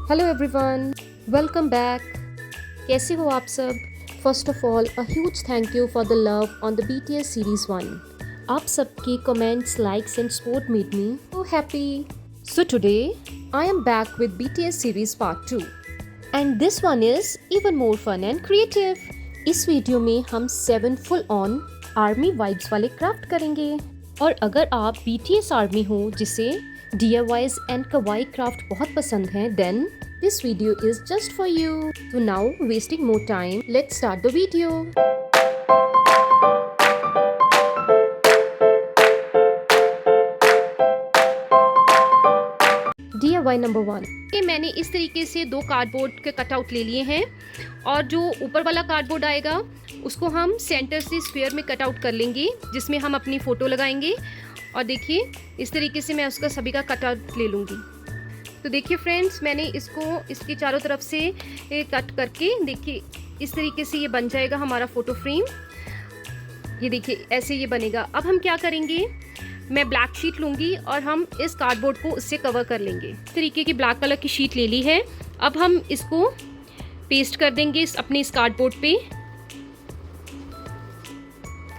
Hello everyone, welcome back. कैसे हो आप सब? First of all a huge thank you for the love on the BTS series 1। आप सबके comments, likes and support made me so happy. So today I am back with BTS series part 2 and this one is even more fun and creative. इस video में हम 7 full on army vibes वाले craft करेंगे। और अगर आप BTS army हो जिसे DIYs and kawaii craft बहुत पसंद हैं, then this video is just for you. So now, wasting more time, let's start the video. DIY number 1। मैंने इस तरीके से 2 कार्डबोर्ड के कटआउट ले लिए हैं और जो ऊपर वाला कार्डबोर्ड आएगा उसको हम सेंटर से स्क्वायर में कटआउट कर लेंगे, जिसमें हम अपनी फ़ोटो लगाएंगे। और देखिए इस तरीके से मैं उसका सभी का कटआउट ले लूँगी। तो देखिए फ्रेंड्स, मैंने इसको इसके चारों तरफ से कट करके देखिए इस तरीके से ये बन जाएगा हमारा फ़ोटो फ्रेम। ये देखिए ऐसे ये बनेगा। अब हम क्या करेंगे, मैं ब्लैक शीट लूँगी और हम इस कार्डबोर्ड को उससे कवर कर लेंगे। इस तरीके की ब्लैक कलर की शीट ले ली है। अब हम इसको पेस्ट कर देंगे अपने इस कार्डबोर्ड पे।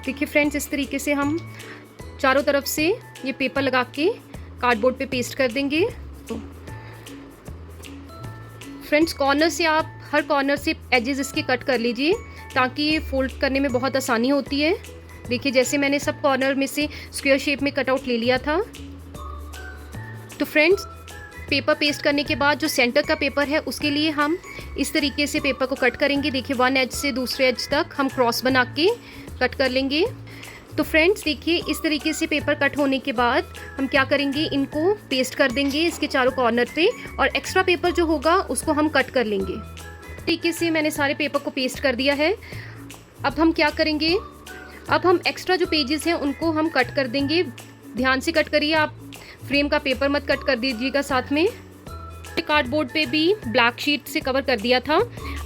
देखिए फ्रेंड्स, इस तरीके से हम चारों तरफ से ये पेपर लगा के कार्डबोर्ड पे पेस्ट कर देंगे। फ्रेंड्स, कॉर्नर से आप हर कॉर्नर से एजेस इसके कट कर लीजिए ताकि ये फोल्ड करने में बहुत आसानी होती है। देखिए जैसे मैंने सब कॉर्नर में से स्क्वायर शेप में कटआउट ले लिया था। तो फ्रेंड्स, पेपर पेस्ट करने के बाद जो सेंटर का पेपर है उसके लिए हम इस तरीके से पेपर को कट करेंगे। देखिए वन एज से दूसरे एज तक हम क्रॉस बना के कट कर लेंगे। तो फ्रेंड्स देखिए इस तरीके से पेपर कट होने के बाद हम क्या करेंगे, इनको पेस्ट कर देंगे इसके चारों कॉर्नर पे और एक्स्ट्रा पेपर जो होगा उसको हम कट कर लेंगे। तरीके से मैंने सारे पेपर को पेस्ट कर दिया है। अब हम क्या करेंगे, अब हम एक्स्ट्रा जो पेजेस हैं उनको हम कट कर देंगे। ध्यान से कट करिए, आप फ्रेम का पेपर मत कट कर दीजिएगा। साथ में कार्डबोर्ड पे भी ब्लैक शीट से कवर कर दिया था।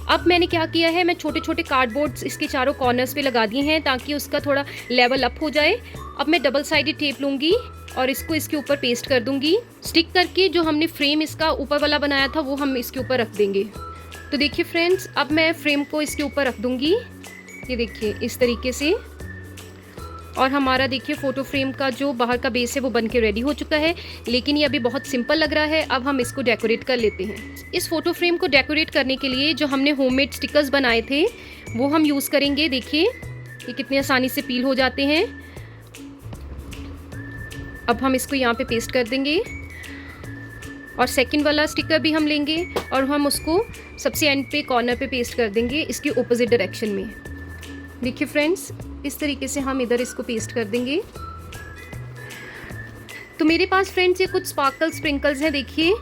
अब मैंने क्या किया है, मैं छोटे छोटे कार्डबोर्ड्स इसके चारों कॉर्नर्स पे लगा दिए हैं ताकि उसका थोड़ा लेवल अप हो जाए। अब मैं डबल साइडेड टेप लूँगी और इसको इसके ऊपर पेस्ट कर दूँगी। स्टिक करके जो हमने फ्रेम इसका ऊपर वाला बनाया था वो हम इसके ऊपर रख देंगे। तो देखिए फ्रेंड्स, अब मैं फ्रेम को इसके ऊपर रख दूँगी, ये देखिए इस तरीके से। और हमारा देखिए फ़ोटो फ्रेम का जो बाहर का बेस है वो बन के रेडी हो चुका है। लेकिन ये अभी बहुत सिंपल लग रहा है। अब हम इसको डेकोरेट कर लेते हैं। इस फ़ोटो फ्रेम को डेकोरेट करने के लिए जो हमने होममेड स्टिकर्स बनाए थे वो हम यूज़ करेंगे। देखिए ये कितनी आसानी से पील हो जाते हैं। अब हम इसको यहाँ पे पेस्ट कर देंगे और सेकंड वाला स्टिकर भी हम लेंगे और हम उसको सबसे एंड पे कॉर्नर पे पेस्ट कर देंगे इसके ऑपोजिट डायरेक्शन में। देखिए फ्रेंड्स, इस तरीके से हम इधर इसको पेस्ट कर देंगे। तो मेरे पास फ्रेंड्स ये कुछ स्पार्कल स्प्रिंकल्स हैं। देखिए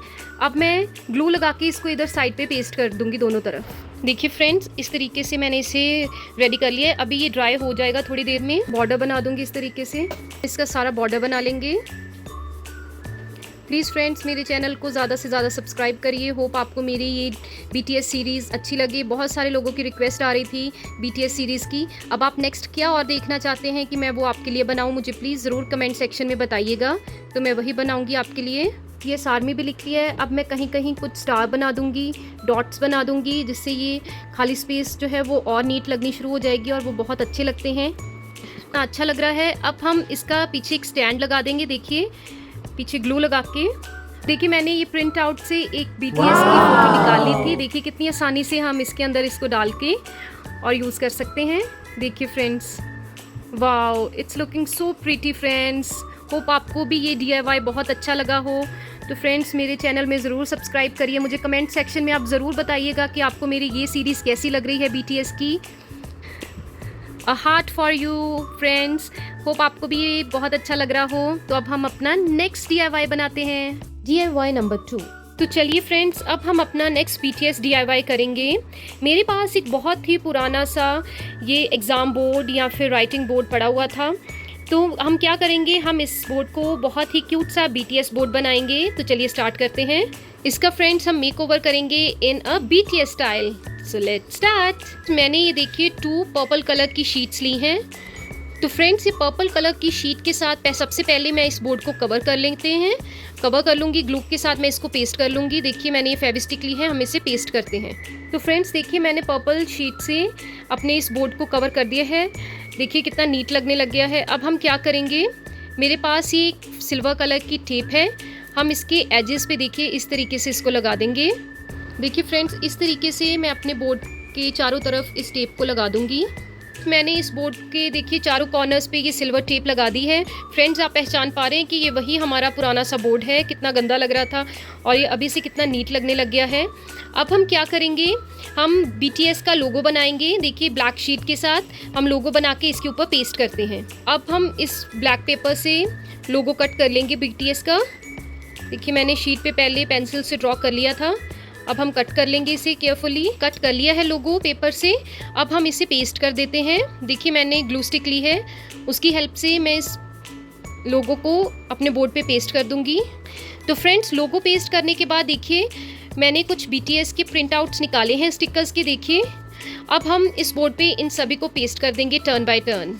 अब मैं ग्लू लगा के इसको इधर साइड पे पेस्ट कर दूंगी दोनों तरफ। देखिए फ्रेंड्स, इस तरीके से मैंने इसे रेडी कर लिया है। अभी ये ड्राई हो जाएगा थोड़ी देर में। बॉर्डर बना दूंगी इस तरीके से, इसका सारा बॉर्डर बना लेंगे। प्लीज़ फ्रेंड्स मेरे चैनल को ज़्यादा से ज़्यादा सब्सक्राइब करिए। होप आपको मेरी ये BTS सीरीज़ अच्छी लगी। बहुत सारे लोगों की रिक्वेस्ट आ रही थी BTS सीरीज़ की। अब आप नेक्स्ट क्या और देखना चाहते हैं कि मैं वो आपके लिए बनाऊं, मुझे प्लीज़ ज़रूर कमेंट सेक्शन में बताइएगा, तो मैं वही बनाऊंगी आपके लिए। BTS आर्मी भी लिख लिया है। अब मैं कहीं कहीं कुछ स्टार बना दूंगी, डॉट्स बना दूंगी, जिससे ये खाली स्पेस जो है वो और नीट लगनी शुरू हो जाएगी और वो बहुत अच्छे लगते हैं। अच्छा लग रहा है। अब हम इसका पीछे एक स्टैंड लगा देंगे। देखिए पीछे ग्लू लगा के। देखिए मैंने ये प्रिंट आउट से एक BTS की फोटो निकाल ली थी। देखिए कितनी आसानी से हम इसके अंदर इसको डाल के और यूज़ कर सकते हैं। देखिए friends, wow, it's looking so pretty friends. Hope आपको भी ये DIY बहुत अच्छा लगा हो। तो फ्रेंड्स मेरे चैनल में ज़रूर सब्सक्राइब करिए। मुझे कमेंट सेक्शन में आप ज़रूर बताइएगा कि आपको मेरी ये सीरीज़ कैसी लग रही है BTS की। A heart for you friends. Hope आपको भी ये बहुत अच्छा लग रहा हो। तो अब हम अपना नेक्स्ट DIY बनाते हैं, DIY नंबर 2। तो चलिए फ्रेंड्स, अब हम अपना नेक्स्ट BTS DIY करेंगे। मेरे पास एक बहुत ही पुराना सा ये एग्ज़ाम बोर्ड या फिर राइटिंग बोर्ड पड़ा हुआ था। तो हम क्या करेंगे, हम इस बोर्ड को बहुत ही क्यूट सा BTS बोर्ड बनाएंगे। तो चलिए स्टार्ट करते हैं। इसका फ्रेंड्स हम मेक ओवर करेंगे इन अ BTS style. So let's start. मैंने ये देखिए 2 पर्पल कलर की शीट्स ली हैं तो फ्रेंड्स ये पर्पल कलर की शीट के साथ सबसे पहले मैं इस बोर्ड को कवर कर लेते हैं, कवर कर लूँगी ग्लू के साथ, मैं इसको पेस्ट कर लूँगी। देखिए मैंने ये फेविस्टिक ली है, हम इसे पेस्ट करते हैं। तो फ्रेंड्स देखिए मैंने पर्पल शीट से अपने इस बोर्ड को कवर कर दिया है। देखिए कितना नीट लगने लग गया है। अब हम क्या करेंगे, मेरे पास ये सिल्वर कलर की टेप है, हम इसके एजेस पे देखिए इस तरीके से इसको लगा देंगे। देखिए फ्रेंड्स इस तरीके से मैं अपने बोर्ड के चारों तरफ इस टेप को लगा दूंगी। मैंने इस बोर्ड के देखिए चारों कॉर्नर्स पे ये सिल्वर टेप लगा दी है। फ्रेंड्स आप पहचान पा रहे हैं कि ये वही हमारा पुराना सा बोर्ड है, कितना गंदा लग रहा था और ये अभी से कितना नीट लगने लग गया है। अब हम क्या करेंगे, हम BTS का लोगो बनाएंगे। देखिए ब्लैक शीट के साथ हम लोगो बना के इसके ऊपर पेस्ट करते हैं। अब हम इस ब्लैक पेपर से लोगो कट कर लेंगे BTS का। देखिए मैंने शीट पे पहले पेंसिल से ड्रॉ कर लिया था, अब हम कट कर लेंगे इसे केयरफुली। कट कर लिया है लोगो पेपर से, अब हम इसे पेस्ट कर देते हैं। देखिए मैंने ग्लू स्टिक ली है, उसकी हेल्प से मैं इस लोगो को अपने बोर्ड पे पेस्ट कर दूंगी। तो फ्रेंड्स लोगो पेस्ट करने के बाद देखिए मैंने कुछ BTS के प्रिंट आउट्स निकाले हैं स्टिकर्स के। देखिए अब हम इस बोर्ड पे इन सभी को पेस्ट कर देंगे टर्न बाय टर्न।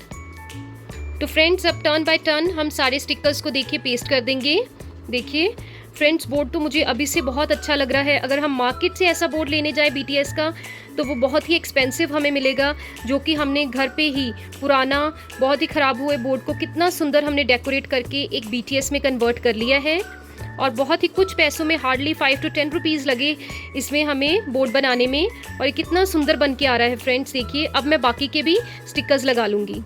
तो फ्रेंड्स अब टर्न बाय टर्न हम सारे स्टिकर्स को देखिए पेस्ट कर देंगे। देखिए फ्रेंड्स बोर्ड तो मुझे अभी से बहुत अच्छा लग रहा है। अगर हम मार्केट से ऐसा बोर्ड लेने जाए BTS का तो वो बहुत ही एक्सपेंसिव हमें मिलेगा, जो कि हमने घर पे ही पुराना बहुत ही ख़राब हुए बोर्ड को कितना सुंदर हमने डेकोरेट करके एक BTS में कन्वर्ट कर लिया है। और बहुत ही कुछ पैसों में, हार्डली 5 to 10 रुपीज़ लगे इसमें हमें बोर्ड बनाने में, और ये कितना सुंदर बन के आ रहा है फ्रेंड्स। देखिए अब मैं बाकी के भी स्टिकर्स लगा लूँगी।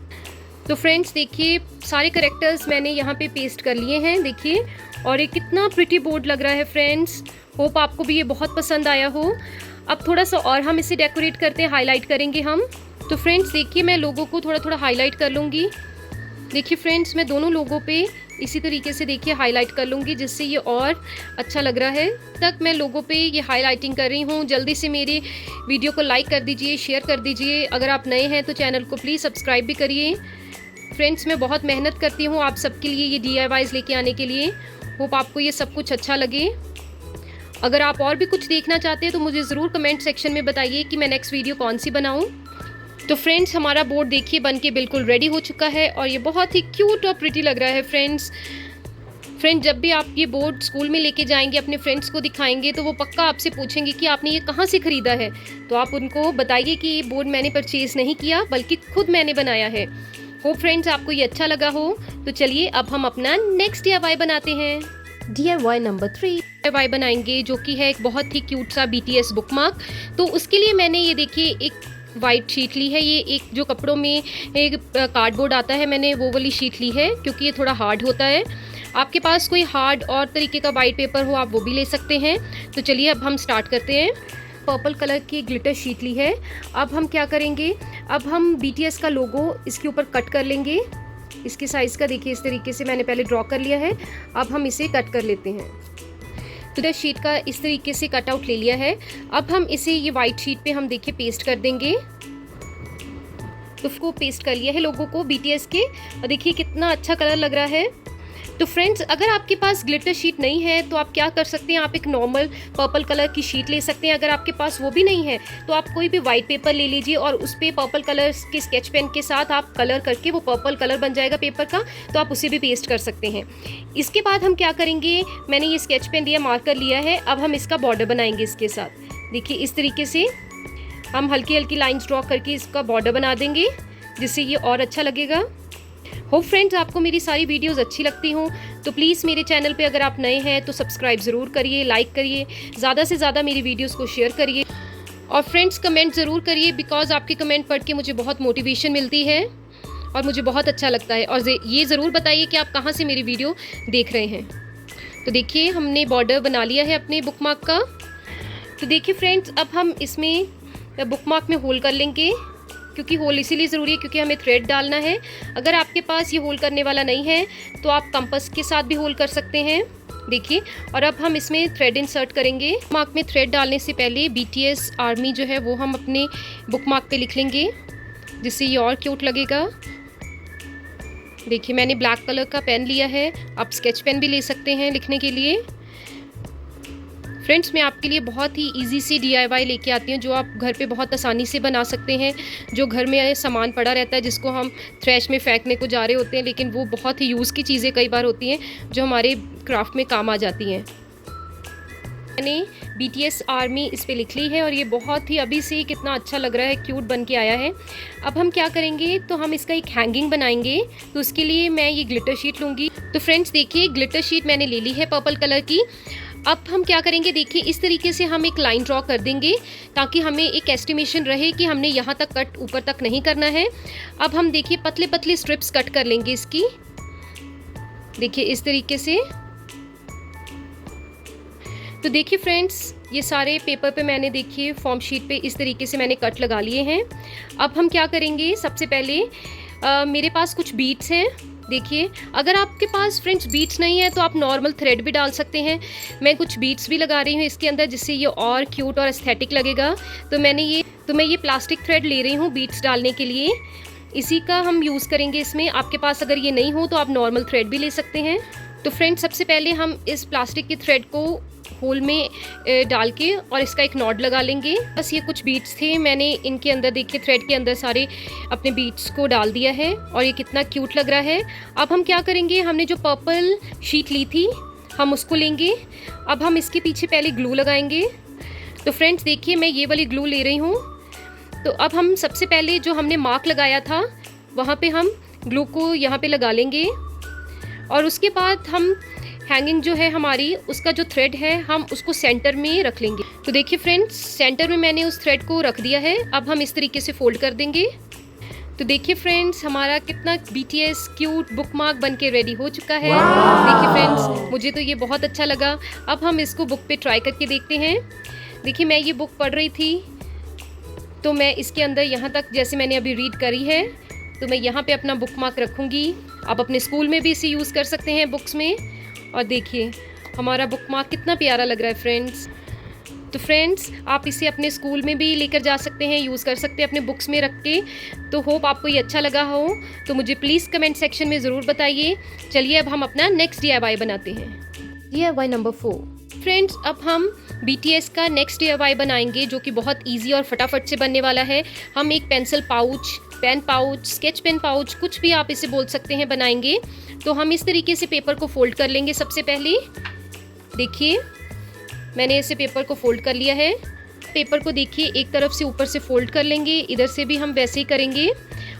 तो फ्रेंड्स देखिए सारे करेक्टर्स मैंने यहाँ पे पेस्ट कर लिए हैं। देखिए और ये कितना प्रिटी बोर्ड लग रहा है फ्रेंड्स। होप आपको भी ये बहुत पसंद आया हो। अब थोड़ा सा और हम इसे डेकोरेट करते हैं, हाईलाइट करेंगे हम। तो फ्रेंड्स देखिए मैं लोगों को थोड़ा थोड़ा हाईलाइट कर लूँगी। देखिए फ्रेंड्स मैं दोनों लोगों पे इसी तरीके से देखिए हाईलाइट कर लूँगी, जिससे ये और अच्छा लग रहा है। तक मैं लोगों पे ये हाईलाइटिंग कर रही हूँ। जल्दी से मेरे वीडियो को लाइक कर दीजिए, शेयर कर दीजिए। अगर आप नए हैं तो चैनल को प्लीज़ सब्सक्राइब भी करिए। फ्रेंड्स मैं बहुत मेहनत करती हूँ आप सबके लिए ये DIYs लेके आने के लिए। होप आपको ये सब कुछ अच्छा लगे। अगर आप और भी कुछ देखना चाहते हैं तो मुझे ज़रूर कमेंट सेक्शन में बताइए कि मैं नेक्स्ट वीडियो कौन सी बनाऊँ। तो फ्रेंड्स हमारा बोर्ड देखिए बन के बिल्कुल रेडी हो चुका है और ये बहुत ही क्यूट और प्रिटी लग रहा है फ्रेंड्स। जब भी आप ये बोर्ड स्कूल में लेके जाएंगे, अपने फ्रेंड्स को दिखाएंगे, तो वो पक्का आपसे पूछेंगे कि आपने ये कहाँ से ख़रीदा है। तो आप उनको बताइए कि ये बोर्ड मैंने परचेज़ नहीं किया बल्कि खुद मैंने बनाया है। होप फ्रेंड्स आपको ये अच्छा लगा हो। तो चलिए अब हम अपना नेक्स्ट DIY बनाते हैं। DIY नंबर 3 DIY बनाएंगे, जो कि है एक बहुत ही क्यूट सा BTS बुकमार्क। तो उसके लिए मैंने ये देखिए एक वाइट शीट ली है। ये एक जो कपड़ों में एक कार्डबोर्ड आता है, मैंने वो वाली शीट ली है क्योंकि ये थोड़ा हार्ड होता है। आपके पास कोई हार्ड और तरीके का वाइट पेपर हो आप वो भी ले सकते हैं। तो चलिए अब हम स्टार्ट करते हैं। पर्पल कलर की ग्लिटर शीट ली है। अब हम क्या करेंगे, अब हम BTS का लोगो इसके ऊपर कट कर लेंगे। इसके साइज़ का देखिए इस तरीके से मैंने पहले ड्रॉ कर लिया है। अब हम इसे कट कर लेते हैं। तो शीट का इस तरीके से कट आउट ले लिया है। अब हम इसे ये वाइट शीट पे हम देखिए पेस्ट कर देंगे। तो उसको पेस्ट कर लिया है लोगों को BTS के, और देखिए कितना अच्छा कलर लग रहा है। तो फ्रेंड्स अगर आपके पास ग्लिटर शीट नहीं है तो आप क्या कर सकते हैं, आप एक नॉर्मल पर्पल कलर की शीट ले सकते हैं। अगर आपके पास वो भी नहीं है तो आप कोई भी वाइट पेपर ले लीजिए और उस पर पर्पल कलर के स्केच पेन के साथ आप कलर करके, वो पर्पल कलर बन जाएगा पेपर का, तो आप उसे भी पेस्ट कर सकते हैं। इसके बाद हम क्या करेंगे, मैंने ये स्केच पेन लिया, मार्कर लिया है। अब हम इसका बॉर्डर बनाएंगे इसके साथ। देखिए इस तरीके से हम हल्की हल्की लाइन्स ड्रॉ करके इसका बॉर्डर बना देंगे, जिससे ये और अच्छा लगेगा। होप फ्रेंड्स आपको मेरी सारी वीडियोस अच्छी लगती हों तो प्लीज़ मेरे चैनल पे अगर आप नए हैं तो सब्सक्राइब ज़रूर करिए, लाइक करिए, ज़्यादा से ज़्यादा मेरी वीडियोस को शेयर करिए, और फ्रेंड्स कमेंट ज़रूर करिए, बिकॉज़ आपके कमेंट पढ़ के मुझे बहुत मोटिवेशन मिलती है और मुझे बहुत अच्छा लगता है। और ये ज़रूर बताइए कि आप कहाँ से मेरी वीडियो देख रहे हैं। तो देखिए हमने बॉर्डर बना लिया है अपने बुकमार्क का। तो देखिए फ्रेंड्स अब हम इसमें बुकमार्क में होल कर लेंगे, क्योंकि होल इसीलिए ज़रूरी है क्योंकि हमें थ्रेड डालना है। अगर आपके पास ये होल करने वाला नहीं है तो आप कंपास के साथ भी होल कर सकते हैं। देखिए और अब हम इसमें थ्रेड इंसर्ट करेंगे। बुकमार्क में थ्रेड डालने से पहले BTS आर्मी जो है वो हम अपने बुकमार्क पे लिख लेंगे, जिससे ये और क्यूट लगेगा। देखिए मैंने ब्लैक कलर का पेन लिया है, आप स्केच पेन भी ले सकते हैं लिखने के लिए। फ्रेंड्स, मैं आपके लिए बहुत ही इजी सी डीआईवाई लेके आती हूँ जो आप घर पे बहुत आसानी से बना सकते हैं। जो घर में सामान पड़ा रहता है जिसको हम ट्रैश में फेंकने को जा रहे होते हैं, लेकिन वो बहुत ही यूज़ की चीज़ें कई बार होती हैं जो हमारे क्राफ्ट में काम आ जाती हैं। मैंने BTS आर्मी इस पे लिख ली है और ये बहुत ही अभी से कितना अच्छा लग रहा है, क्यूट बन के आया है। अब हम क्या करेंगे, तो हम इसका एक हैंगिंग बनाएंगे। तो उसके लिए मैं ये ग्लिटर शीट लूँगी। तो फ्रेंड्स देखिए, ग्लिटर शीट मैंने ले ली है पर्पल कलर की। अब हम क्या करेंगे, देखिए इस तरीके से हम एक लाइन ड्रॉ कर देंगे ताकि हमें एक एस्टिमेशन रहे कि हमने यहाँ तक कट ऊपर तक नहीं करना है। अब हम देखिए पतले पतले स्ट्रिप्स कट कर लेंगे इसकी, देखिए इस तरीके से। तो देखिए फ्रेंड्स, ये सारे पेपर पे मैंने देखिए फॉर्म शीट पे इस तरीके से मैंने कट लगा लिए हैं। अब हम क्या करेंगे, सबसे पहले मेरे पास कुछ बीड्स हैं। देखिए, अगर आपके पास फ्रेंड्स बीड्स नहीं है तो आप नॉर्मल थ्रेड भी डाल सकते हैं। मैं कुछ बीड्स भी लगा रही हूँ इसके अंदर जिससे ये और क्यूट और एस्थेटिक लगेगा। तो मैं ये प्लास्टिक थ्रेड ले रही हूँ बीड्स डालने के लिए। इसी का हम यूज़ करेंगे इसमें। आपके पास अगर ये नहीं हो तो आप नॉर्मल थ्रेड भी ले सकते हैं। तो फ्रेंड्स, सबसे पहले हम इस प्लास्टिक की थ्रेड को होल में डाल के और इसका एक नॉट लगा लेंगे। बस ये कुछ बीड्स थे, मैंने इनके अंदर देखिए थ्रेड के अंदर सारे अपने बीड्स को डाल दिया है और ये कितना क्यूट लग रहा है। अब हम क्या करेंगे, हमने जो पर्पल शीट ली थी हम उसको लेंगे। अब हम इसके पीछे पहले ग्लू लगाएंगे। तो फ्रेंड्स देखिए, मैं ये वाली ग्लू ले रही हूँ। तो अब हम सबसे पहले जो हमने मार्क लगाया था वहाँ पे हम ग्लू को यहाँ पे लगा लेंगे और उसके बाद हम हैंगिंग जो है हमारी, उसका जो थ्रेड है हम उसको सेंटर में रख लेंगे। तो देखिए फ्रेंड्स, सेंटर में मैंने उस थ्रेड को रख दिया है। अब हम इस तरीके से फोल्ड कर देंगे। तो देखिए फ्रेंड्स, हमारा कितना BTS क्यूट बुकमार्क बन के रेडी हो चुका है। देखिए फ्रेंड्स, मुझे तो ये बहुत अच्छा लगा। अब हम इसको बुक पे ट्राई करके देखते हैं। देखिए, मैं ये बुक पढ़ रही थी तो मैं इसके अंदर यहाँ तक जैसे मैंने अभी रीड करी है तो मैं यहाँ पे अपना बुकमार्क रखूँगी। आप अपने स्कूल में भी इसे यूज़ कर सकते हैं बुक्स में। और देखिए हमारा बुकमार्क कितना प्यारा लग रहा है फ्रेंड्स। तो फ्रेंड्स, आप इसे अपने स्कूल में भी लेकर जा सकते हैं, यूज़ कर सकते हैं अपने बुक्स में रख के। तो होप आपको ये अच्छा लगा हो तो मुझे प्लीज़ कमेंट सेक्शन में ज़रूर बताइए। चलिए अब हम अपना नेक्स्ट DIY बनाते हैं। DIY number 4। फ्रेंड्स, अब हम BTS का नेक्स्ट DIY बनाएंगे जो कि बहुत ईजी और फटाफट से बनने वाला है। हम एक pencil pouch, pen pouch, sketch pen pouch, कुछ भी आप इसे बोल सकते हैं, बनाएंगे। तो हम इस तरीके से पेपर को फोल्ड कर लेंगे। सबसे पहले देखिए मैंने इसे पेपर को फोल्ड कर लिया है। पेपर को देखिए एक तरफ से ऊपर से फोल्ड कर लेंगे, इधर से भी हम वैसे ही करेंगे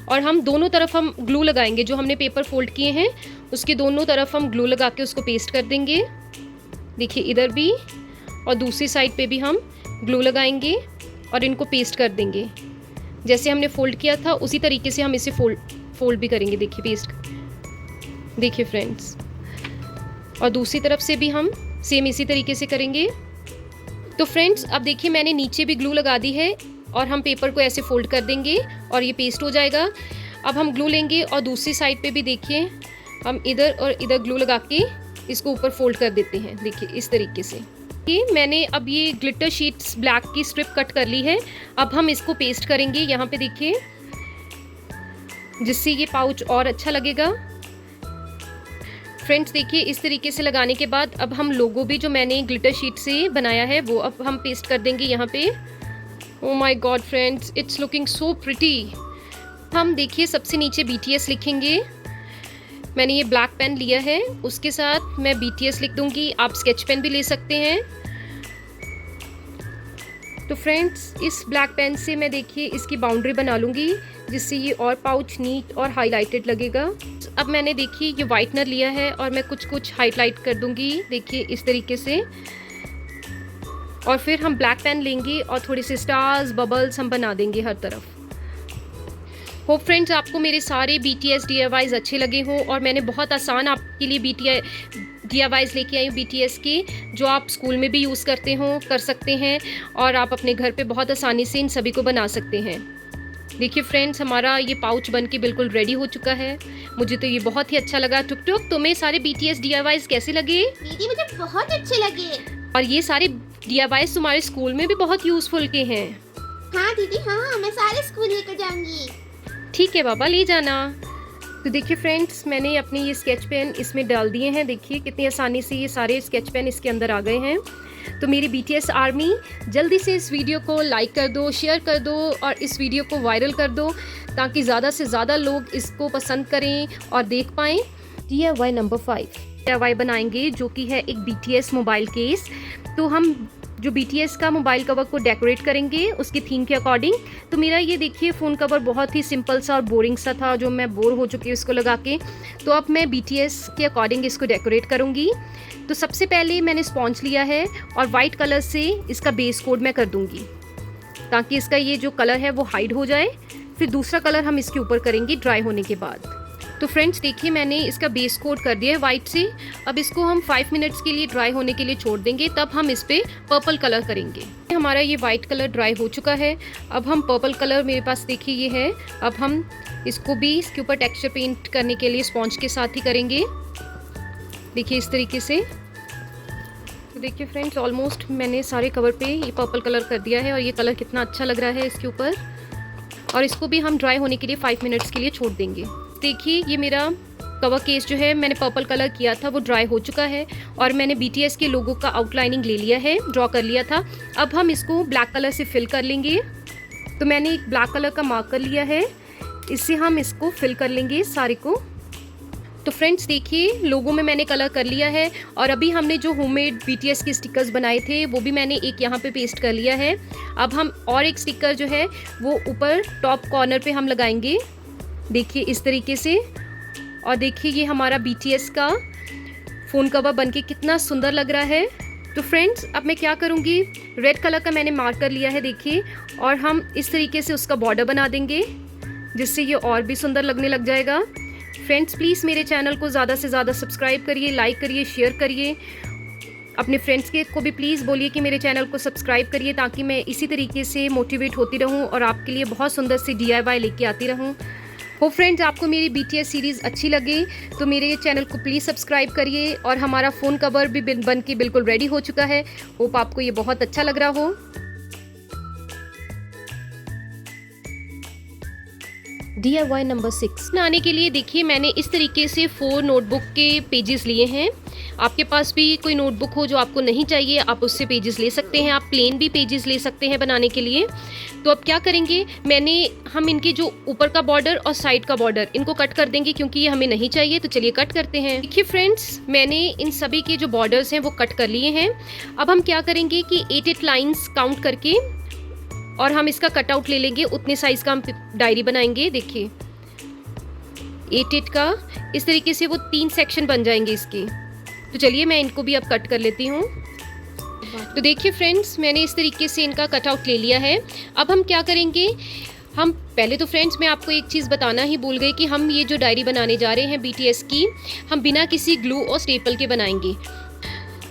और हम दोनों तरफ हम ग्लू लगाएंगे। जो हमने पेपर फोल्ड किए हैं उसके दोनों तरफ हम ग्लू लगा के उसको पेस्ट कर देंगे। देखिए इधर भी और दूसरी साइड पे भी हम ग्लू लगाएंगे और इनको पेस्ट कर देंगे। जैसे हमने फोल्ड किया था उसी तरीके से हम इसे फोल्ड भी करेंगे। देखिए पेस्ट, देखिए फ्रेंड्स, और दूसरी तरफ से भी हम सेम इसी तरीके से करेंगे। तो फ्रेंड्स, अब देखिए मैंने नीचे भी ग्लू लगा दी है और हम पेपर को ऐसे फोल्ड कर देंगे और ये पेस्ट हो जाएगा। अब हम ग्लू लेंगे और दूसरी साइड पे भी देखिए हम इधर और इधर ग्लू लगा के इसको ऊपर फोल्ड कर देते हैं। देखिए इस तरीके से। ये मैंने अब ये ग्लिटर शीट्स ब्लैक की स्ट्रिप कट कर ली है। अब हम इसको पेस्ट करेंगे यहाँ पे देखिए, जिससे ये पाउच और अच्छा लगेगा। फ्रेंड्स देखिए इस तरीके से लगाने के बाद अब हम लोगो भी जो मैंने ग्लिटर शीट से बनाया है वो अब हम पेस्ट कर देंगे यहाँ पे। Oh my God friends, it's looking so pretty. हम देखिए सबसे नीचे BTS लिखेंगे। मैंने ये ब्लैक पेन लिया है, उसके साथ मैं BTS लिख दूंगी। आप स्केच पेन भी ले सकते हैं। तो फ्रेंड्स, इस ब्लैक पेन से मैं देखिए इसकी बाउंड्री बना लूँगी जिससे ये और पाउच नीट और हाईलाइटेड लगेगा। अब मैंने देखिए ये वाइटनर लिया है और मैं कुछ हाईलाइट कर दूंगी, देखिए इस तरीके से। और फिर हम ब्लैक पेन लेंगे और थोड़े से स्टार्स, बबल्स हम बना देंगे हर तरफ। होप फ्रेंड्स आपको मेरे सारे BTS DIYs अच्छे लगे हों और मैंने बहुत आसान आपके लिए DIYs लेके आई हूँ BTS के, जो आप स्कूल में भी यूज़ करते हो, कर सकते हैं और आप अपने घर पे बहुत आसानी से इन सभी को बना सकते हैं। देखिए फ्रेंड्स, हमारा ये पाउच बन के बिल्कुल रेडी हो चुका है। मुझे तो ये बहुत ही अच्छा लगा। टुक टुक, तुम्हें सारे BTS DIYs कैसे लगे? दीदी मुझे बहुत अच्छे लगे। और ये सारे DIYs तुम्हारे स्कूल में भी बहुत यूज़फुल के हैं। हाँ दीदी, हाँ, मैं सारे स्कूल लेकर जाऊंगी। ठीक है बाबा, ले जाना। तो देखिए फ्रेंड्स, मैंने अपने ये स्केच पेन इसमें डाल दिए हैं। देखिए कितनी आसानी से ये सारे स्केच पेन इसके अंदर आ गए हैं। तो मेरी BTS आर्मी, जल्दी से इस वीडियो को लाइक कर दो, शेयर कर दो और इस वीडियो को वायरल कर दो ताकि ज़्यादा से ज़्यादा लोग इसको पसंद करें और देख पाएँ। DIY नंबर 5 DIY बनाएंगे जो कि है एक BTS मोबाइल केस। तो हम जो BTS का मोबाइल कवर को डेकोरेट करेंगे उसकी थीम के अकॉर्डिंग। तो मेरा ये देखिए फ़ोन कवर बहुत ही सिंपल सा और बोरिंग सा था, जो मैं बोर हो चुकी हूँ इसको लगा के। तो अब मैं BTS के अकॉर्डिंग इसको डेकोरेट करूँगी। तो सबसे पहले मैंने स्पॉन्ज लिया है और वाइट कलर से इसका बेस कोड मैं कर दूँगी ताकि इसका ये जो कलर है वो हाइड हो जाए। फिर दूसरा कलर हम इसके ऊपर करेंगे ड्राई होने के बाद। तो फ्रेंड्स देखिए मैंने इसका बेस कोड कर दिया है वाइट से। अब इसको हम 5 मिनट्स के लिए ड्राई होने के लिए छोड़ देंगे, तब हम इस पर पर्पल कलर करेंगे। हमारा ये वाइट कलर ड्राई हो चुका है। अब हम पर्पल कलर मेरे पास देखिए ये है। अब हम इसको भी इसके ऊपर टेक्सचर पेंट करने के लिए स्पॉन्ज के साथ ही करेंगे, देखिए इस तरीके से। तो देखिए फ्रेंड्स ऑलमोस्ट मैंने सारे कवर पे ये पर्पल कलर कर दिया है और ये कलर कितना अच्छा लग रहा है इसके ऊपर। और इसको भी हम ड्राई होने के लिए 5 मिनट्स के लिए छोड़ देंगे। देखिए ये मेरा कवर केस जो है मैंने पर्पल कलर किया था वो ड्राई हो चुका है और मैंने BTS के लोगो का आउटलाइनिंग ले लिया है, ड्रॉ कर लिया था। अब हम इसको ब्लैक कलर से फिल कर लेंगे। तो मैंने एक ब्लैक कलर का मार्कर लिया है, इससे हम इसको फिल कर लेंगे सारे को। तो फ्रेंड्स देखिए लोगो में मैंने कलर कर लिया है और अभी हमने जो होममेड BTS के स्टिकर्स बनाए थे वो भी मैंने एक यहाँ पे पेस्ट कर लिया है। अब हम और एक स्टिकर जो है वो ऊपर टॉप कॉर्नर पे हम लगाएंगे, देखिए इस तरीके से। और देखिए ये हमारा BTS का फ़ोन कवर बनके कितना सुंदर लग रहा है। तो फ्रेंड्स अब मैं क्या करूँगी, रेड कलर का मैंने मार्कर लिया है देखिए, और हम इस तरीके से उसका बॉर्डर बना देंगे जिससे ये और भी सुंदर लगने लग जाएगा। फ्रेंड्स प्लीज़ मेरे चैनल को ज़्यादा से ज़्यादा सब्सक्राइब करिए, लाइक करिए, शेयर करिए। अपने फ्रेंड्स के को भी प्लीज़ बोलिए कि मेरे चैनल को सब्सक्राइब करिए ताकि मैं इसी तरीके से मोटिवेट होती रहूं और आपके लिए बहुत सुंदर सी DIY लेके आती रहूं। हो फ्रेंड्स आपको मेरी BTS सीरीज़ अच्छी लगे तो मेरे चैनल को प्लीज़ सब्सक्राइब करिए। और हमारा फ़ोन कवर भी बन के बिल्कुल रेडी हो चुका है। होप आपको ये बहुत अच्छा लग रहा हो। DIY नंबर 6 बनाने के लिए देखिए मैंने इस तरीके से 4 नोटबुक के पेजेस लिए हैं। आपके पास भी कोई नोटबुक हो जो आपको नहीं चाहिए आप उससे पेजेस ले सकते हैं, आप प्लेन भी पेजेस ले सकते हैं बनाने के लिए। तो अब क्या करेंगे, हम इनके जो ऊपर का बॉर्डर और साइड का बॉर्डर इनको कट कर देंगे क्योंकि ये हमें नहीं चाहिए। तो चलिए कट करते हैं। देखिए फ्रेंड्स मैंने इन सभी के जो बॉर्डर्स हैं वो कट कर लिए हैं। अब हम क्या करेंगे कि 8 लाइन्स काउंट करके और हम इसका कटआउट ले लेंगे, उतने साइज़ का हम डायरी बनाएंगे। देखिए 8 का इस तरीके से वो 3 सेक्शन बन जाएंगे इसके। तो चलिए मैं इनको भी अब कट कर लेती हूँ। तो देखिए फ्रेंड्स मैंने इस तरीके से इनका कटआउट ले लिया है। अब हम क्या करेंगे, हम पहले तो फ्रेंड्स मैं आपको एक चीज़ बताना ही भूल गई कि हम ये जो डायरी बनाने जा रहे हैं BTS की, हम बिना किसी ग्लू और स्टेपल के बनाएंगे।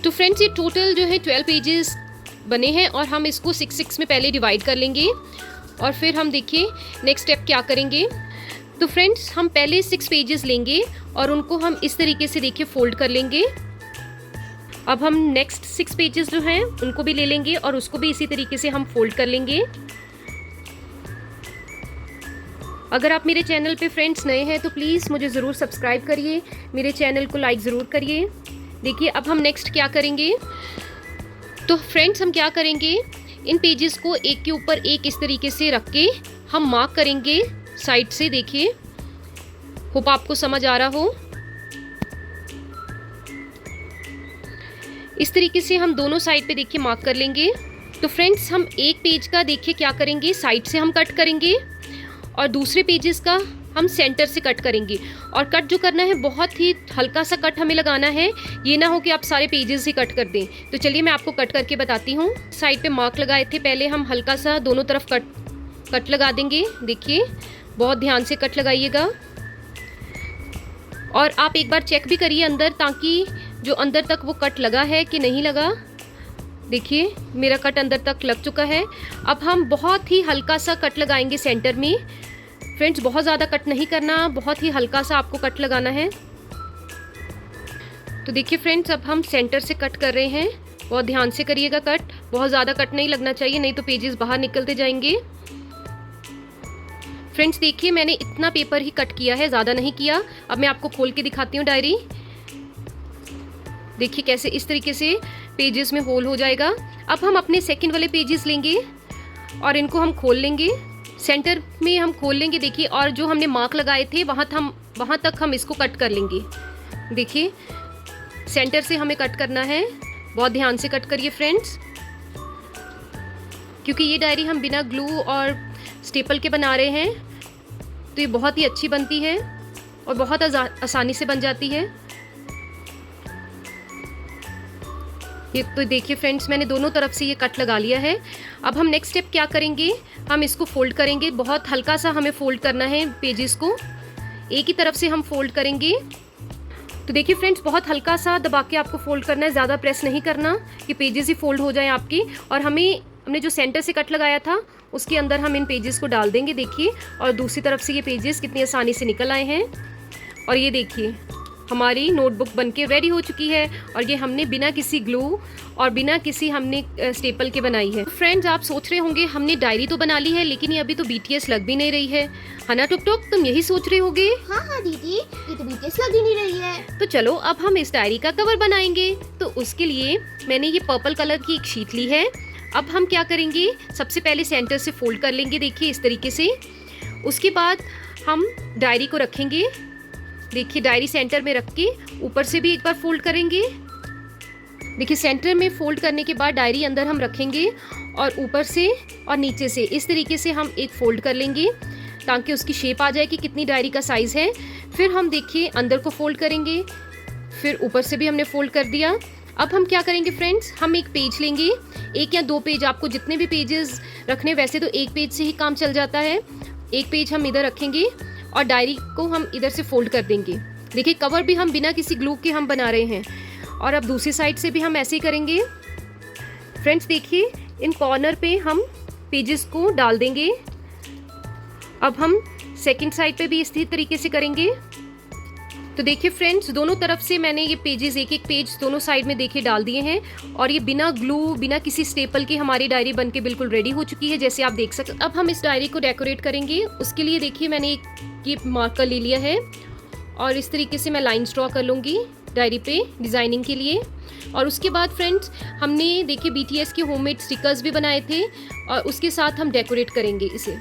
तो फ्रेंड्स ये टोटल जो है 12 पेजेस बने हैं और हम इसको 6 में पहले डिवाइड कर लेंगे और फिर हम देखिए नेक्स्ट स्टेप क्या करेंगे। तो फ्रेंड्स हम पहले 6 पेजेस लेंगे और उनको हम इस तरीके से देखिए फोल्ड कर लेंगे। अब हम नेक्स्ट 6 पेजेस जो हैं उनको भी ले लेंगे और उसको भी इसी तरीके से हम फोल्ड कर लेंगे। अगर आप मेरे चैनल पे फ्रेंड्स नए हैं तो प्लीज़ मुझे ज़रूर सब्सक्राइब करिए, मेरे चैनल को लाइक ज़रूर करिए। देखिए अब हम नेक्स्ट क्या करेंगे, तो फ्रेंड्स हम क्या करेंगे, इन पेजेस को एक के ऊपर एक इस तरीके से रख के हम मार्क करेंगे साइड से। देखिए होप आपको समझ आ रहा हो। इस तरीके से हम दोनों साइड पे देखिए मार्क कर लेंगे। तो फ्रेंड्स हम एक पेज का देखिए क्या करेंगे, साइड से हम कट करेंगे और दूसरे पेजेस का हम सेंटर से कट करेंगे। और कट जो करना है बहुत ही हल्का सा कट हमें लगाना है, ये ना हो कि आप सारे पेजेस ही कट कर दें। तो चलिए मैं आपको कट करके बताती हूँ। साइड पे मार्क लगाए थे, पहले हम हल्का सा दोनों तरफ कट लगा देंगे। देखिए बहुत ध्यान से कट लगाइएगा और आप एक बार चेक भी करिए अंदर, ताकि जो अंदर तक वो कट लगा है कि नहीं लगा। देखिए मेरा कट अंदर तक लग चुका है। अब हम बहुत ही हल्का सा कट लगाएंगे सेंटर में। फ्रेंड्स बहुत ज़्यादा कट नहीं करना, बहुत ही हल्का सा आपको कट लगाना है। तो देखिए फ्रेंड्स अब हम सेंटर से कट कर रहे हैं, बहुत ध्यान से करिएगा कट, बहुत ज़्यादा कट नहीं लगना चाहिए नहीं तो पेजेस बाहर निकलते जाएंगे। फ्रेंड्स देखिए मैंने इतना पेपर ही कट किया है, ज़्यादा नहीं किया। अब मैं आपको खोल के दिखाती हूँ डायरी। देखिए कैसे इस तरीके से पेजेस में होल हो जाएगा। अब हम अपने सेकंड वाले पेजेस लेंगे और इनको हम खोल लेंगे, सेंटर में हम खोल लेंगे देखिए, और जो हमने मार्क लगाए थे वहाँ तक हम इसको कट कर लेंगे। देखिए सेंटर से हमें कट करना है, बहुत ध्यान से कट करिए फ्रेंड्स, क्योंकि ये डायरी हम बिना ग्लू और स्टेपल के बना रहे हैं, तो ये बहुत ही अच्छी बनती है और बहुत आसानी से बन जाती है। ये तो देखिए फ्रेंड्स, मैंने दोनों तरफ से ये कट लगा लिया है। अब हम नेक्स्ट स्टेप क्या करेंगे, हम इसको फोल्ड करेंगे। बहुत हल्का सा हमें फोल्ड करना है पेजेस को, एक ही तरफ से हम फोल्ड करेंगे। तो देखिए फ्रेंड्स, बहुत हल्का सा दबा के आपको फोल्ड करना है, ज़्यादा प्रेस नहीं करना कि पेजेस ही फोल्ड हो जाएं आपके। और हमने जो सेंटर से कट लगाया था उसके अंदर हम इन पेजेस को डाल देंगे देखिए, और दूसरी तरफ से ये पेजेस कितनी आसानी से निकल आए हैं। और ये देखिए हमारी नोटबुक बनके रेडी हो चुकी है, और ये हमने बिना किसी ग्लू और बिना किसी हमने स्टेपल के बनाई है। फ्रेंड्स, आप सोच रहे होंगे हमने डायरी तो बना ली है, लेकिन ये अभी तो BTS लग भी नहीं रही है ना टुक टुक, तुम यही सोच रहे होगे? हाँ दीदी, ये तो BTS लग ही नहीं रही है। तो चलो अब हम इस डायरी का कवर बनाएंगे। तो उसके लिए मैंने ये पर्पल कलर की एक शीट ली है। अब हम क्या करेंगे, सबसे पहले सेंटर से फोल्ड कर लेंगे देखिए इस तरीके से। उसके बाद हम डायरी को रखेंगे, देखिए डायरी सेंटर में रख के ऊपर से भी एक बार फोल्ड करेंगे। देखिए सेंटर में फोल्ड करने के बाद डायरी अंदर हम रखेंगे, और ऊपर से और नीचे से इस तरीके से हम एक फोल्ड कर लेंगे, ताकि उसकी शेप आ जाए कि कितनी डायरी का साइज़ है। फिर हम देखिए अंदर को फोल्ड करेंगे, फिर ऊपर से भी हमने फोल्ड कर दिया। अब हम क्या करेंगे फ्रेंड्स, हम एक पेज लेंगे, एक या दो पेज, आपको जितने भी पेजेस रखने, वैसे तो एक पेज से ही काम चल जाता है। एक पेज हम इधर रखेंगे और डायरी को हम इधर से फोल्ड कर देंगे। देखिए कवर भी हम बिना किसी ग्लू के हम बना रहे हैं, और अब दूसरी साइड से भी हम ऐसे ही करेंगे। फ्रेंड्स देखिए इन कॉर्नर पे हम पेजेस को डाल देंगे। अब हम सेकंड साइड पे भी इसी तरीके से करेंगे। तो देखिए फ्रेंड्स, दोनों तरफ से मैंने ये पेजेस एक एक पेज दोनों साइड में देखिए डाल दिए हैं, और ये बिना ग्लू बिना किसी स्टेपल की हमारी डायरी बनके बिल्कुल रेडी हो चुकी है, जैसे आप देख सकते। अब हम इस डायरी को डेकोरेट करेंगे। उसके लिए देखिए मैंने ये मार्कर ले लिया है, और इस तरीके से मैं लाइन्स ड्रॉ कर लूँगी डायरी पे डिज़ाइनिंग के लिए। और उसके बाद फ्रेंड्स हमने देखिए BTS के होममेड स्टिकर्स भी बनाए थे, और उसके साथ हम डेकोरेट करेंगे इसे।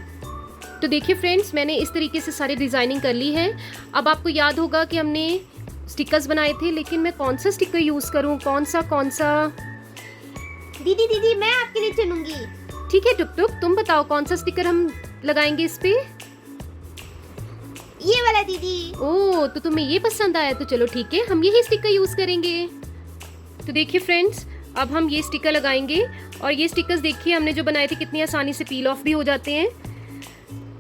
तो देखिए फ्रेंड्स, मैंने इस तरीके से सारी डिज़ाइनिंग कर ली है। अब आपको याद होगा कि हमने स्टिकर्स बनाए थे, लेकिन मैं कौन सा स्टिकर यूज़ करूँ, कौन सा? दीदी मैं आपके लिए चुनूंगी। ठीक है टुक टुक, तुम बताओ कौन सा स्टिकर हम लगाएंगे इस पे? ये वाला दीदी। ओह, तो तुम्हें ये पसंद आया, तो चलो ठीक है, हम यही स्टिकर यूज़ करेंगे। तो देखिए फ्रेंड्स, अब हम ये स्टिकर लगाएंगे, और ये स्टिकर्स देखिए हमने जो बनाए थे कितनी आसानी से पील ऑफ भी हो जाते हैं।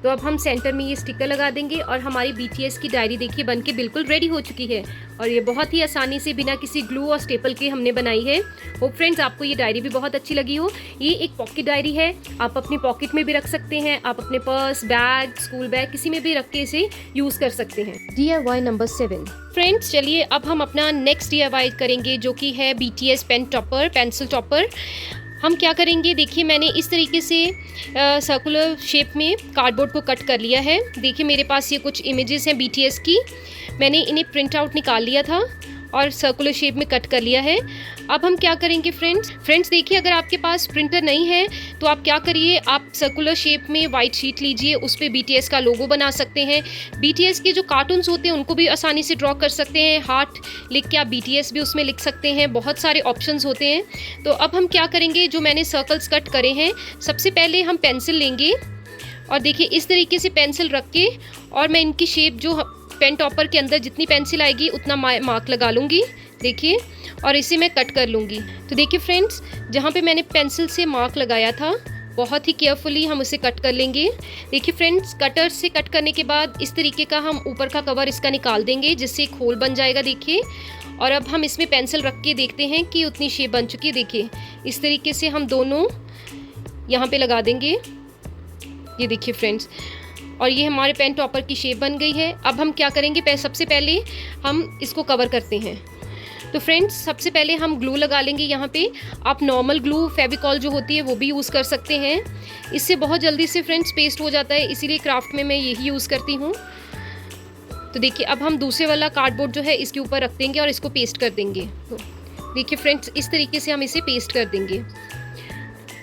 तो अब हम सेंटर में ये स्टिकर लगा देंगे, और हमारी BTS की डायरी देखिए बनके बिल्कुल रेडी हो चुकी है, और ये बहुत ही आसानी से बिना किसी ग्लू और स्टेपल के हमने बनाई है। होप फ्रेंड्स आपको ये डायरी भी बहुत अच्छी लगी हो। ये एक पॉकेट डायरी है, आप अपनी पॉकेट में भी रख सकते हैं, आप अपने पर्स, बैग, स्कूल बैग किसी में भी रख के इसे यूज़ कर सकते हैं। DIY number 7। फ्रेंड्स चलिए अब हम अपना नेक्स्ट DIY करेंगे, जो कि है BTS pen topper, pencil topper. हम क्या करेंगे, देखिए मैंने इस तरीके से सर्कुलर शेप में कार्डबोर्ड को कट कर लिया है। देखिए मेरे पास ये कुछ इमेजेस हैं BTS की, मैंने इन्हें प्रिंट आउट निकाल लिया था और सर्कुलर शेप में कट कर लिया है। अब हम क्या करेंगे फ्रेंड्स देखिए, अगर आपके पास प्रिंटर नहीं है तो आप क्या करिए, आप सर्कुलर शेप में वाइट शीट लीजिए, उस पर BTS का लोगो बना सकते हैं। BTS के जो कार्टून्स होते हैं उनको भी आसानी से ड्रॉ कर सकते हैं, हार्ट लिख के आप BTS भी उसमें लिख सकते हैं, बहुत सारे ऑप्शंस होते हैं। तो अब हम क्या करेंगे, जो मैंने सर्कल्स कट करे हैं, सबसे पहले हम पेंसिल लेंगे, और देखिए इस तरीके से पेंसिल रख के, और मैं इनकी शेप जो पेन टॉपर के अंदर जितनी पेंसिल आएगी उतना मार्क लगा लूँगी देखिए, और इसे मैं कट कर लूँगी। तो देखिए फ्रेंड्स, जहाँ पे मैंने पेंसिल से मार्क लगाया था बहुत ही केयरफुली हम उसे कट कर लेंगे। देखिए फ्रेंड्स, कटर से कट करने के बाद इस तरीके का हम ऊपर का कवर इसका निकाल देंगे, जिससे एक होल बन जाएगा देखिए। और अब हम इसमें पेंसिल रख के देखते हैं कि उतनी शेप बन चुकी है। देखिए इस तरीके से हम दोनों यहाँ पे लगा देंगे, ये देखिए फ्रेंड्स, और ये हमारे पेन टॉपर की शेप बन गई है। अब हम क्या करेंगे, सबसे पहले हम इसको कवर करते हैं। तो फ्रेंड्स सबसे पहले हम ग्लू लगा लेंगे यहाँ पे। आप नॉर्मल ग्लू फेविकॉल जो होती है वो भी यूज़ कर सकते हैं, इससे बहुत जल्दी से फ्रेंड्स पेस्ट हो जाता है, इसीलिए क्राफ्ट में मैं यही यूज़ करती हूँ। तो देखिए अब हम दूसरे वाला कार्डबोर्ड जो है इसके ऊपर रख देंगे और इसको पेस्ट कर देंगे। देखिए फ्रेंड्स, इस तरीके से हम इसे पेस्ट कर देंगे।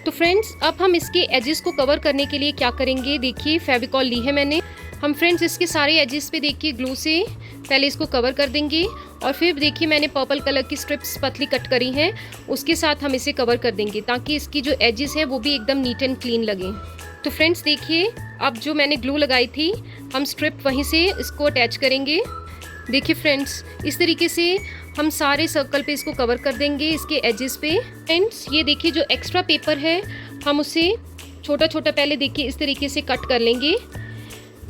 तो फ्रेंड्स, अब हम इसके एजेस को कवर करने के लिए क्या करेंगे, देखिए फेविकॉल ली है मैंने। हम फ्रेंड्स इसके सारे एजेस पे देखिए ग्लू से पहले इसको कवर कर देंगे और फिर देखिए मैंने पर्पल कलर की स्ट्रिप्स पतली कट करी हैं, उसके साथ हम इसे कवर कर देंगे ताकि इसकी जो एजेस हैं वो भी एकदम नीट एंड क्लीन लगें। तो फ्रेंड्स देखिए, अब जो मैंने ग्लू लगाई थी हम स्ट्रिप वहीं से इसको अटैच करेंगे। देखिए फ्रेंड्स, इस तरीके से हम सारे सर्कल पे इसको कवर कर देंगे इसके एजेस पे। फ्रेंड्स ये देखिए जो एक्स्ट्रा पेपर है हम उसे छोटा छोटा पहले देखिए इस तरीके से कट कर लेंगे।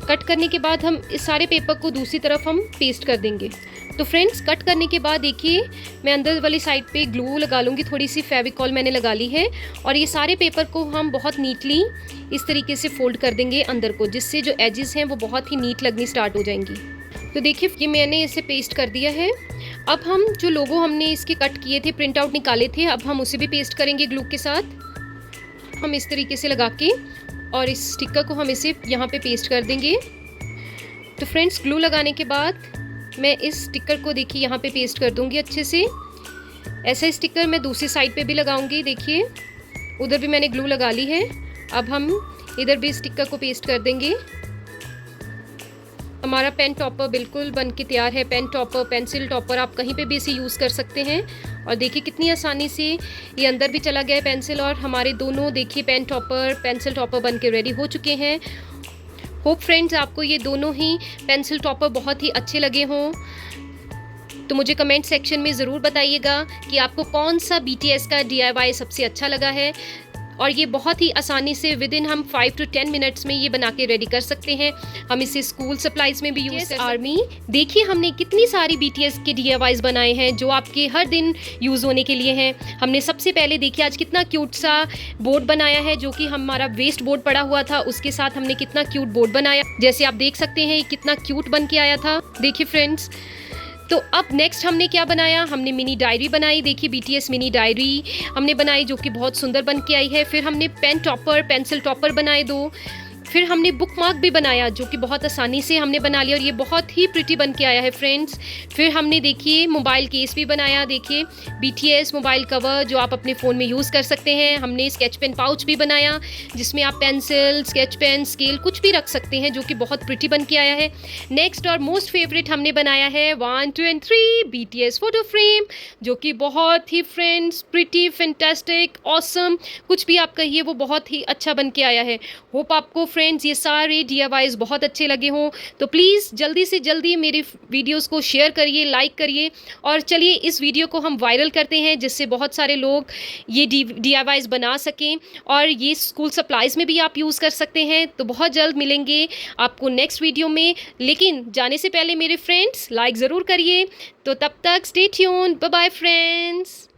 कट करने के बाद हम इस सारे पेपर को दूसरी तरफ हम पेस्ट कर देंगे। तो फ्रेंड्स कट करने के बाद देखिए मैं अंदर वाली साइड पे ग्लू लगा लूँगी, थोड़ी सी फेविकॉल मैंने लगा ली है और ये सारे पेपर को हम बहुत नीटली इस तरीके से फोल्ड कर देंगे अंदर को, जिससे जो एजेस हैं वो बहुत ही नीट लगनी स्टार्ट हो जाएंगी। तो देखिए ये मैंने इसे पेस्ट कर दिया है। अब हम जो लोगो हमने इसके कट किए थे, प्रिंट आउट निकाले थे, अब हम उसे भी पेस्ट करेंगे ग्लू के साथ। हम इस तरीके से लगा के और इस स्टिकर को हम इसे यहाँ पे पेस्ट कर देंगे। तो फ्रेंड्स ग्लू लगाने के बाद मैं इस स्टिकर को देखिए यहाँ पे पेस्ट कर दूँगी अच्छे से। ऐसा स्टिकर मैं दूसरी साइड पे भी लगाऊंगी, देखिए उधर भी मैंने ग्लू लगा ली है। अब हम इधर भी स्टिकर को पेस्ट कर देंगे। हमारा पेन टॉपर बिल्कुल बन के तैयार है। पेन टॉपर, पेंसिल टॉपर, आप कहीं पे भी इसे यूज़ कर सकते हैं। और देखिए कितनी आसानी से ये अंदर भी चला गया है पेंसिल, और हमारे दोनों देखिए पेन टॉपर, पेंसिल टॉपर बन के रेडी हो चुके हैं। होप फ्रेंड्स आपको ये दोनों ही पेंसिल टॉपर बहुत ही अच्छे लगे हों। तो मुझे कमेंट सेक्शन में ज़रूर बताइएगा कि आपको कौन सा BTS का DIY सबसे अच्छा लगा है। और ये बहुत ही आसानी से विदिन हम 5 to 10 मिनट्स में ये बना के रेडी कर सकते हैं। हम इसे स्कूल सप्लाइज में भी यूज़ कर सकते हैं। आर्मी देखिए हमने कितनी सारी BTS के DIYs बनाए हैं जो आपके हर दिन यूज़ होने के लिए हैं। हमने सबसे पहले देखिए आज कितना क्यूट सा बोर्ड बनाया है, जो कि हमारा वेस्ट बोर्ड पड़ा हुआ था, उसके साथ हमने कितना क्यूट बोर्ड बनाया, जैसे आप देख सकते हैं कितना क्यूट बन के आया था। देखिए फ्रेंड्स, तो अब नेक्स्ट हमने क्या बनाया, हमने मिनी डायरी बनाई। देखिए BTS मिनी डायरी हमने बनाई जो कि बहुत सुंदर बन के आई है। फिर हमने पेन टॉपर, पेंसिल टॉपर बनाए 2। फिर हमने बुक मार्क भी बनाया जो कि बहुत आसानी से हमने बना लिया और ये बहुत ही प्रिटी बन के आया है फ्रेंड्स। फिर हमने देखिए मोबाइल केस भी बनाया, देखिए BTS मोबाइल कवर जो आप अपने फ़ोन में यूज़ कर सकते हैं। हमने स्केच पेन पाउच भी बनाया जिसमें आप पेंसिल, स्केच पेन, स्केल कुछ भी रख सकते हैं, जो कि बहुत प्रिटी बन के आया है। नेक्स्ट और मोस्ट फेवरेट हमने बनाया है 1, 2 and 3 BTS फोटो फ्रेम, जो कि बहुत ही फ्रेंड्स प्रिटी, फैंटास्टिक, ऑसम, कुछ भी आप कहिए, वो बहुत ही अच्छा बन के आया है। होप आपको फ्रेंड्स ये सारे DIYs बहुत अच्छे लगे हों। तो प्लीज़ जल्दी से जल्दी मेरे वीडियोस को शेयर करिए, लाइक करिए, और चलिए इस वीडियो को हम वायरल करते हैं जिससे बहुत सारे लोग ये DIYs बना सकें। और ये स्कूल सप्लाइज़ में भी आप यूज़ कर सकते हैं। तो बहुत जल्द मिलेंगे आपको नेक्स्ट वीडियो में, लेकिन जाने से पहले मेरे फ्रेंड्स लाइक ज़रूर करिए। तो तब तक stay tuned, bye bye friends.